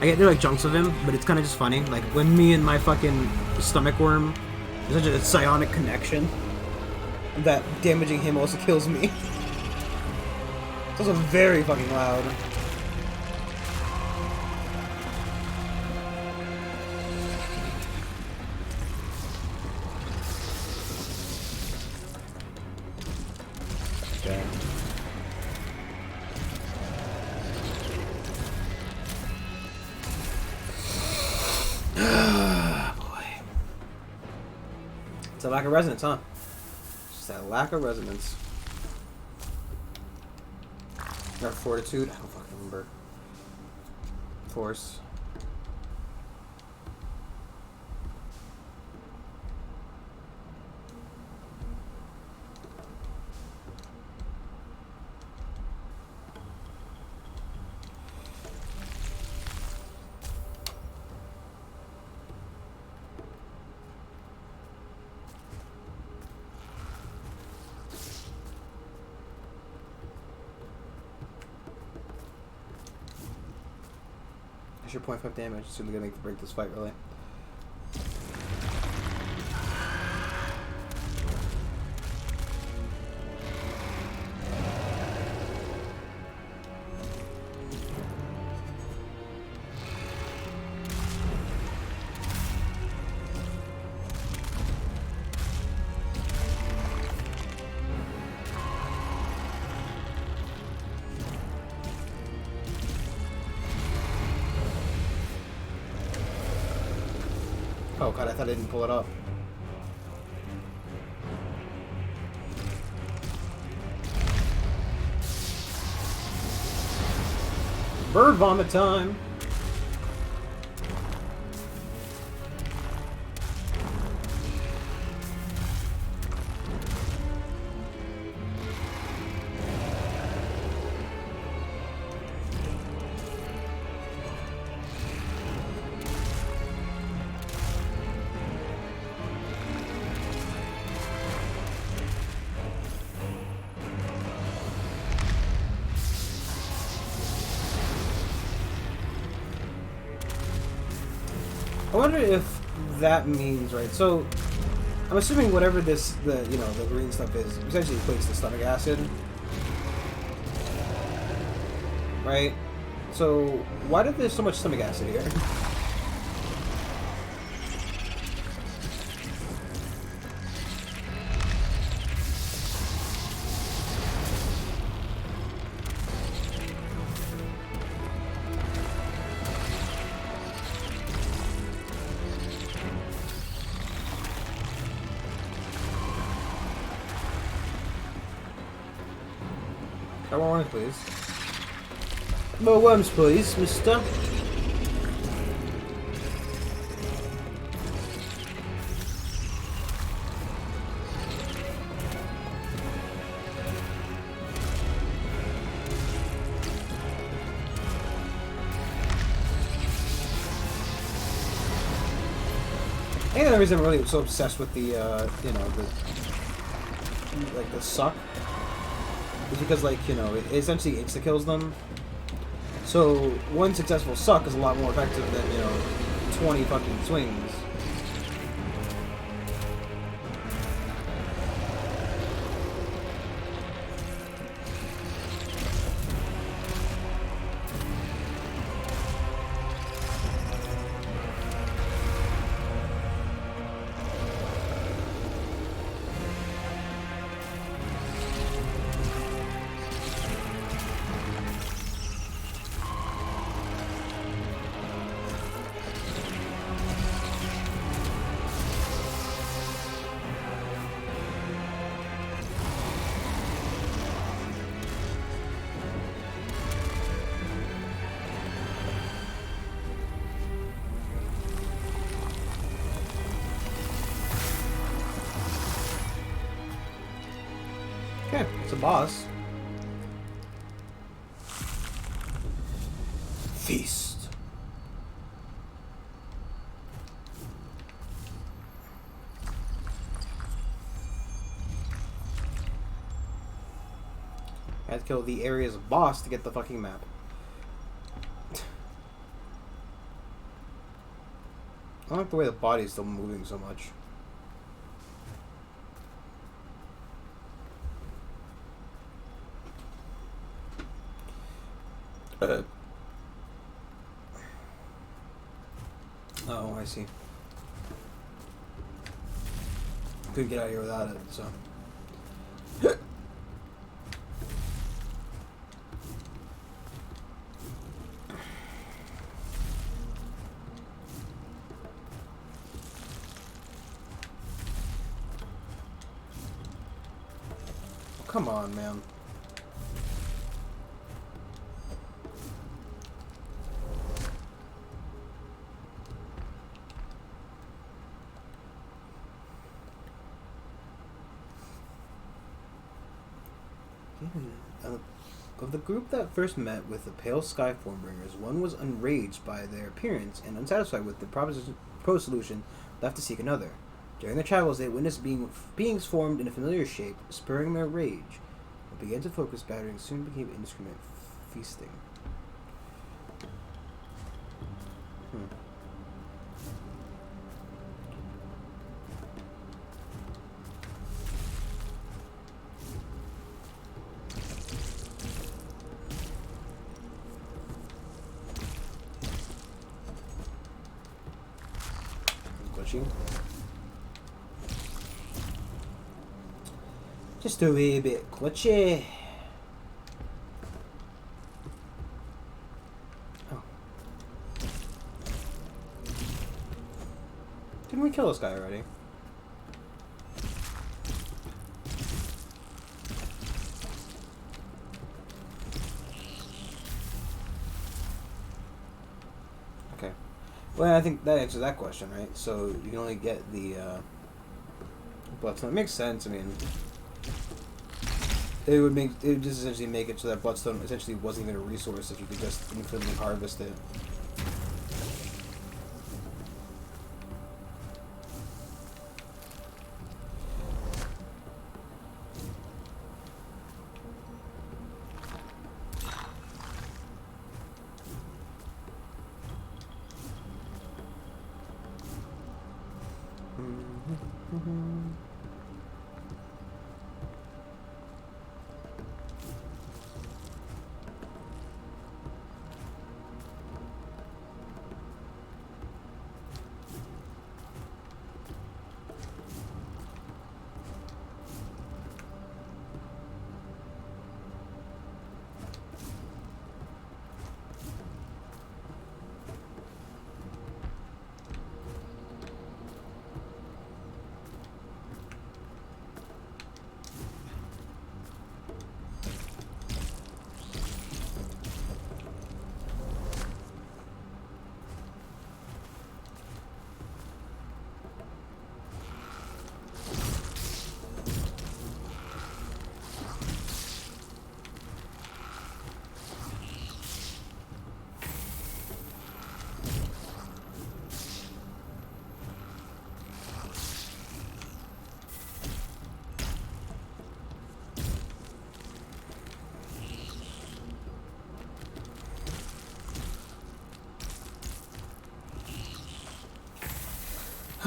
I get they're like chunks of him, but it's kind of just funny. Like when me and my fucking stomach worm, there's such a psionic connection that damaging him also kills me. It's also very fucking loud. It's a lack of resonance, huh? Just that lack of resonance. Or fortitude? I don't fucking remember. Force. Extra 0.5 damage. It's really gonna break this fight, really. Oh god, I thought I didn't pull it up. Bird vomit time! I wonder if that means, right, so I'm assuming whatever the green stuff is essentially equates to stomach acid, right? So why did there's so much stomach acid here? More worms, please. More worms, please, mister. think the reason I'm really so obsessed with the, you know, the suck is because, like, you know, it essentially insta-kills them. So, one successful suck is a lot more effective than, you know, 20 fucking swings. Okay, it's a boss. Feast. I had to kill the area's boss to get the fucking map. I don't like the way the body's still moving so much. Oh, I see. Couldn't get out of here without it, so. Come on, man. Of the group that first met with the Pale Sky Formbringers, one was enraged by their appearance and unsatisfied with the proposed solution, left to seek another. During their travels, they witnessed beings formed in a familiar shape, spurring their rage. They began to focus battery and soon became indiscriminate feasting. Just a wee bit glitchy. Oh. Didn't we kill this guy already? Okay. Well, I think that answers that question, right? So you can only get the bloodstone. It makes sense. I mean, it would just essentially make it so that bloodstone essentially wasn't even a resource if you could just infinitely harvest it.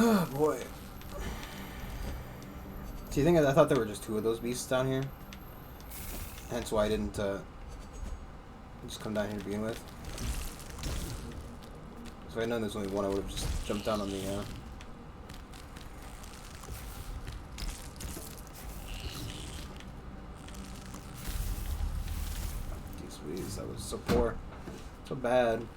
Oh boy. Do you think I thought there were just 2 of those beasts down here? Hence why I didn't just come down here to begin with. So if I known there's only one, I would have just jumped down on the Jeez, that was so poor. So bad.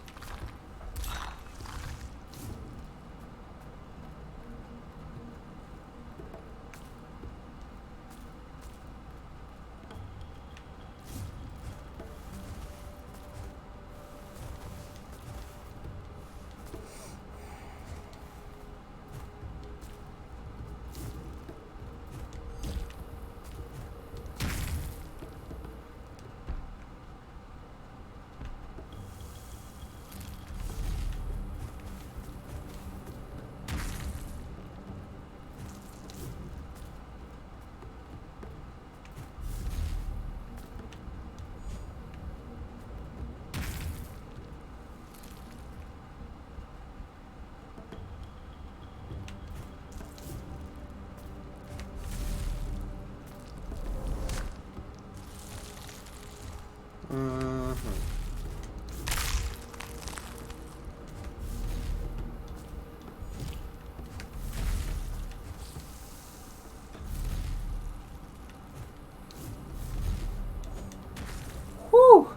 Whew!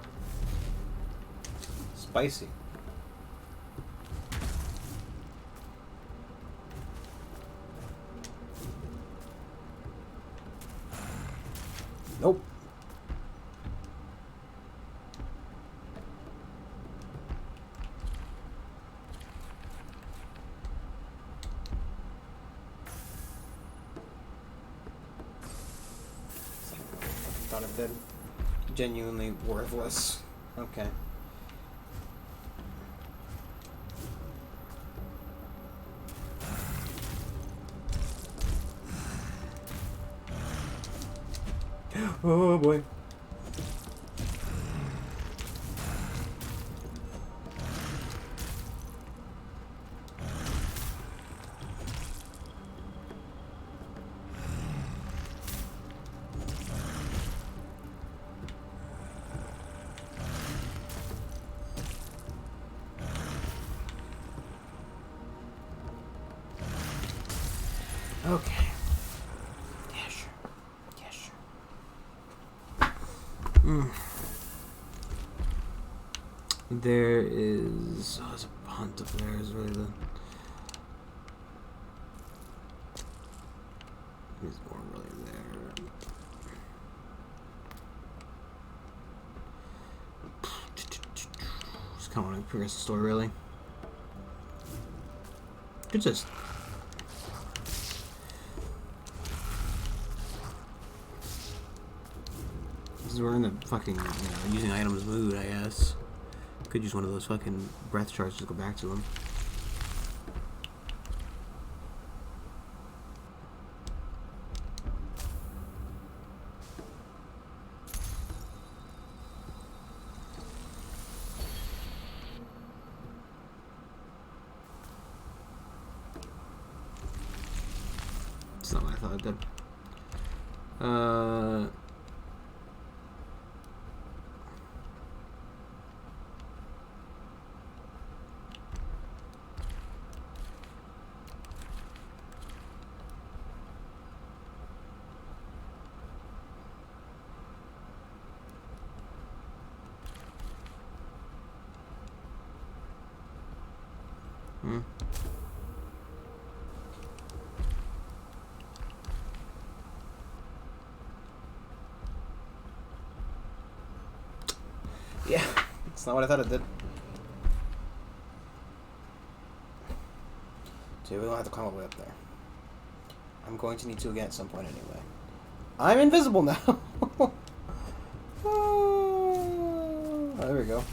Spicy. Nope. Thought it did. Genuinely worthless. Okay. Oh boy. Okay. Yeah, sure. Yeah, sure. There is... Oh, there's a hunt up there. Is really the... There's more really there. Just kind of want to progress the story, really. Could just... We're in the fucking using items mood, I guess. Could use one of those fucking breath charts to go back to them. It's not what I thought it did. Yeah, it's not what I thought it did. So we don't have to climb all the way up there. I'm going to need to again at some point anyway. I'm invisible now! Oh, there we go.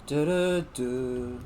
Du-du-du.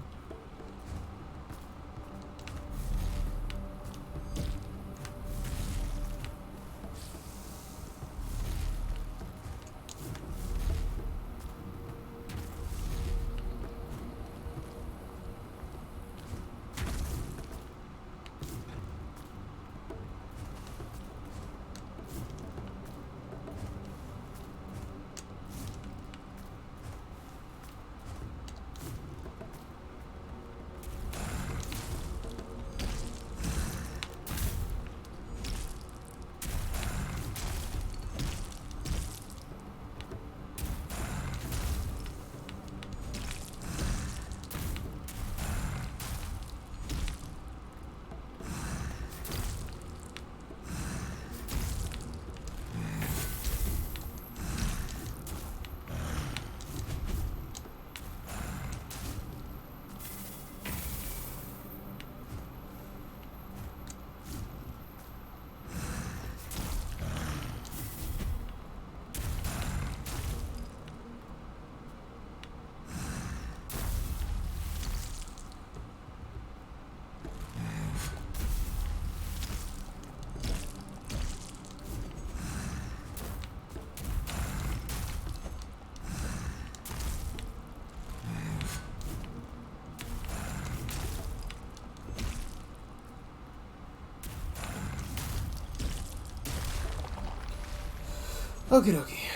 Okie dokie.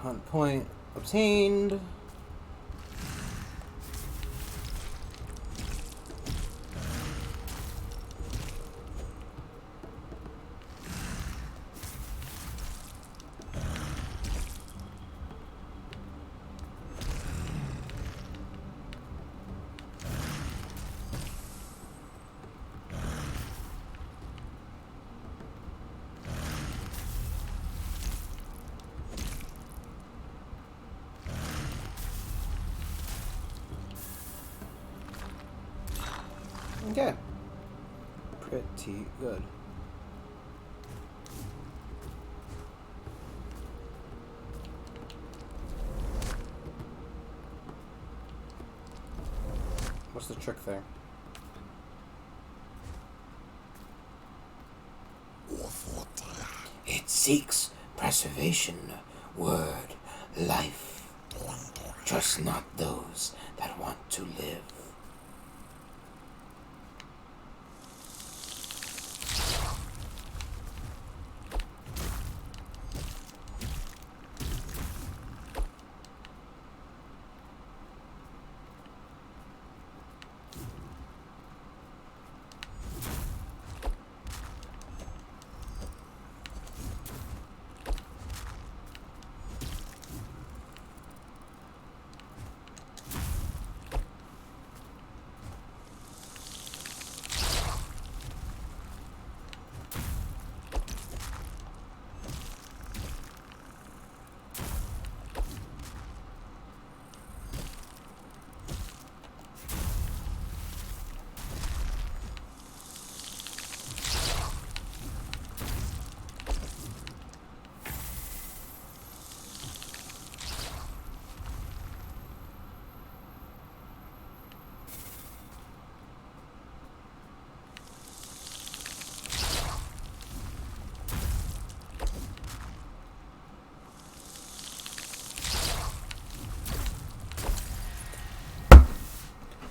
Hunt point obtained. Okay. Pretty good. What's the trick there? It seeks preservation, word, life. Trust not those that want to live.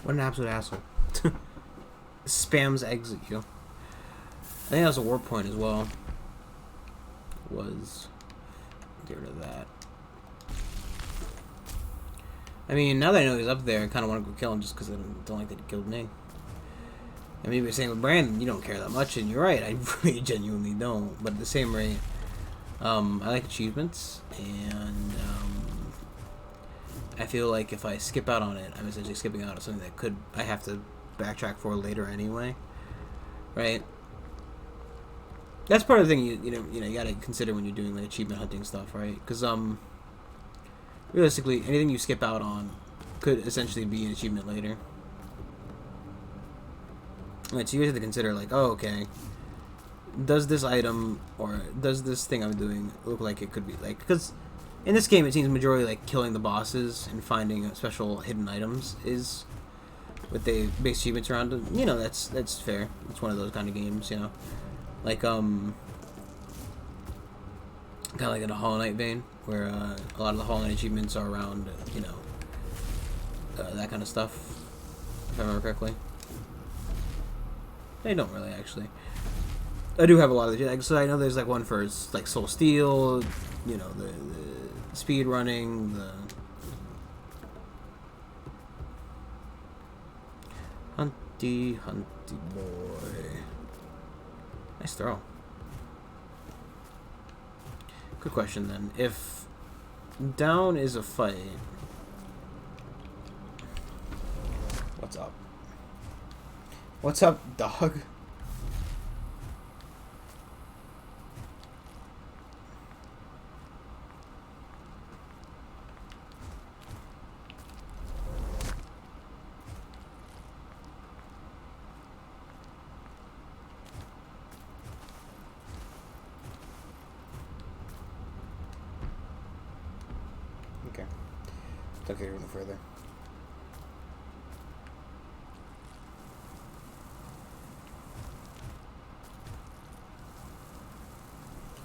What an absolute asshole. Spams exit you. I think that was a warp point as well. Was get rid of that. I mean, now that I know he's up there, I kind of want to go kill him just because I don't like that he killed me. And maybe saying with Brandon, you don't care that much, and you're right, I really genuinely don't. But at the same rate, I like achievements, and I feel like if I skip out on it, I'm essentially skipping out on something that I have to backtrack for later anyway, right? That's part of the thing you gotta consider when you're doing like achievement hunting stuff, right? Because realistically, anything you skip out on could essentially be an achievement later. Right, so you have to consider like, oh, okay, does this item or does this thing I'm doing look like it could be like, because In this game, it seems majority like killing the bosses and finding special hidden items is what they base achievements around. You know, that's fair. It's one of those kind of games, you know, like kind of like in a Hollow Knight vein, where a lot of the Hollow Knight achievements are around, you know, that kind of stuff. If I remember correctly, they don't really actually. I do have a lot of the, like, so I know there's like one for like Soul Steel, you know, the speed running, the hunty boy. Nice throw. Good question then. If down is a fight, What's up? What's up, dog? Okay. Don't get any further.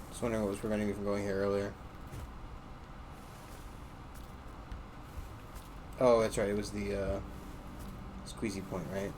Just wondering what was preventing me from going here earlier. Oh, that's right. It was the squeezy point, right?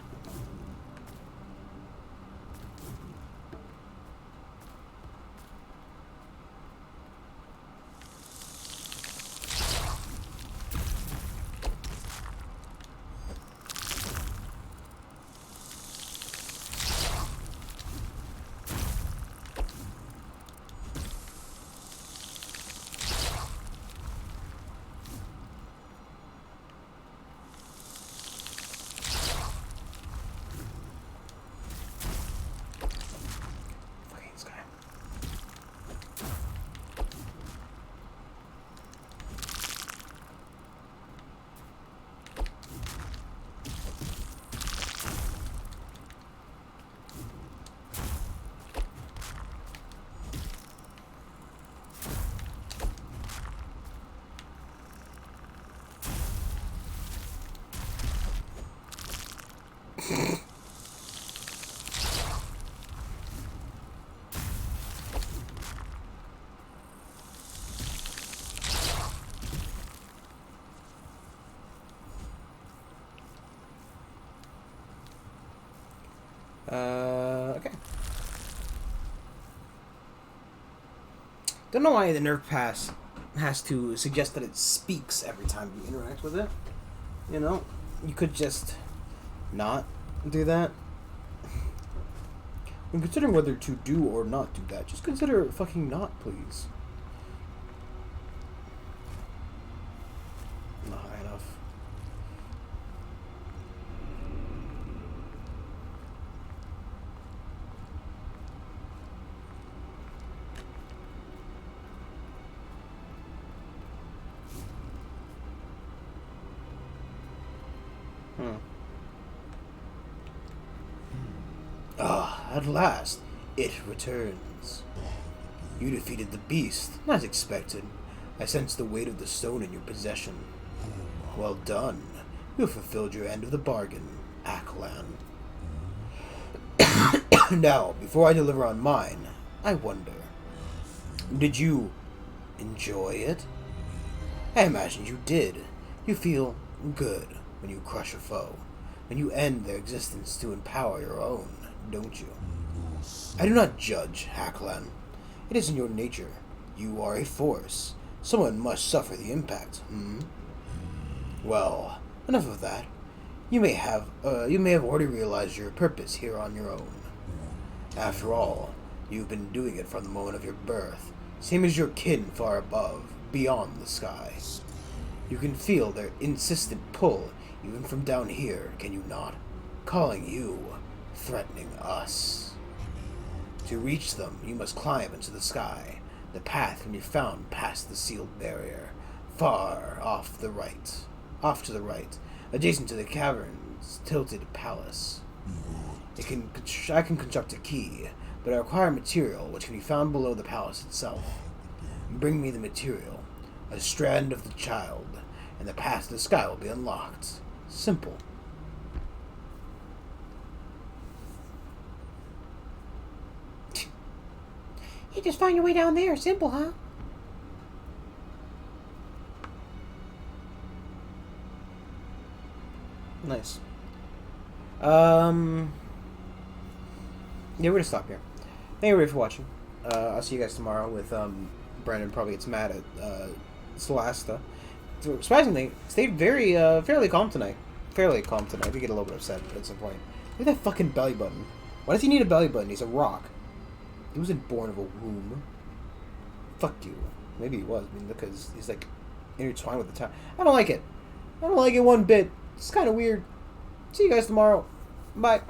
Okay. Don't know why the nerf pass has to suggest that it speaks every time you interact with it. You know, you could just not do that. When considering whether to do or not do that, just consider fucking not, please. Not high enough. At last, it returns. You defeated the beast, as expected. I sense the weight of the stone in your possession. Well done. You have fulfilled your end of the bargain, Aklan. Now, before I deliver on mine, I wonder, did you enjoy it? I imagine you did. You feel good when you crush a foe, when you end their existence to empower your own, don't you? I do not judge, Haklan. It is in your nature. You are a force. Someone must suffer the impact, Well, enough of that. You may have already realized your purpose here on your own. After all, you've been doing it from the moment of your birth, same as your kin far above, beyond the sky. You can feel their insistent pull, even from down here, can you not? Calling you, threatening us. To reach them, you must climb into the sky. The path can be found past the sealed barrier, far off to the right, adjacent to the cavern's tilted palace. I can construct a key, but I require material which can be found below the palace itself. Bring me the material. a strand of the child, and the path to the sky will be unlocked. Simple. You just find your way down there. Simple, huh? Nice. Yeah, we're gonna stop here. Thank you everybody for watching. I'll see you guys tomorrow with Brandon probably gets mad at Solasta. Surprisingly, stayed very fairly calm tonight. Fairly calm tonight. I did get a little bit upset at some point. Look at that fucking belly button. Why does he need a belly button? He's a rock. He wasn't born of a womb. Fuck you. Maybe he was. I mean, because he's like intertwined with the time. I don't like it. I don't like it one bit. It's kind of weird. See you guys tomorrow. Bye.